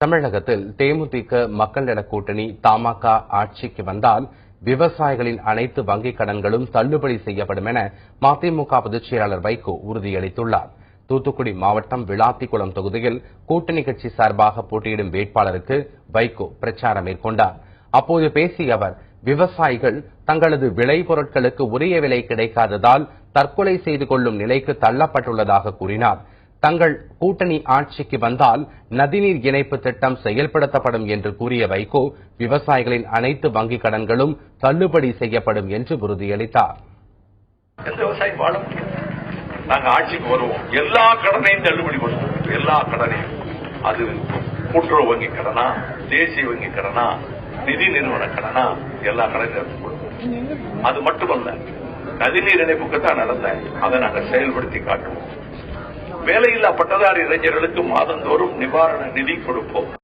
தமிழகத்தில் தேமுதிக மக்கள் நல கூட்டணி தமாக ஆட்சிக்கு வந்தால் விவசாயிகளின் அனைத்து வங்கிக் கடன்களும் தள்ளுபடி செய்யப்படும் என மதிமுக பொதுச் செயலாளர் வைகோ உறுதியளித்துள்ளார். தூத்துக்குடி மாவட்டம் விளாத்திக்குளம் தொகுதியில் கூட்டணி கட்சி சார்பாக போட்டியிடும் வேட்பாளருக்கு வைகோ பிரச்சாரம் மேற்கொண்டார். அப்போது பேசிய அவர், விவசாயிகள் தங்களது விளைபொருட்களுக்கு உரிய விலை கிடைக்காததால் தற்கொலை செய்து கொள்ளும் நிலைக்கு தள்ளப்பட்டுள்ளதாக கூறினார். தங்கள் கூட்டணி ஆட்சிக்கு வந்தால் நதிநீர் இணைப்பு திட்டம் செயல்படுத்தப்படும் என்று கூறிய வைகோ, விவசாயிகளின் அனைத்து வங்கிக் கடன்களும் தள்ளுபடி செய்யப்படும் என்று உறுதியளித்தார். நாங்கள் ஆட்சிக்கு வருவோம், எல்லா கடனையும் தள்ளுபடி பண்ணுவோம். எல்லா கடனையும், அது கூட்டுறவு வங்கி கடனா, தேசிய வங்கி கடனா, நிதி நிறுவன கடனா, எல்லா கடனையும் கொடுப்போம். அது மட்டுமல்ல, நதிநீர் இணைப்புக்கு தான் நடந்த அதை நாங்கள் செயல்படுத்தி காட்டுவோம். வேலையில்லா பட்டதாரி இளைஞர்களுக்கு மாதந்தோறும் நிவாரண நிதி கொடுப்போம்.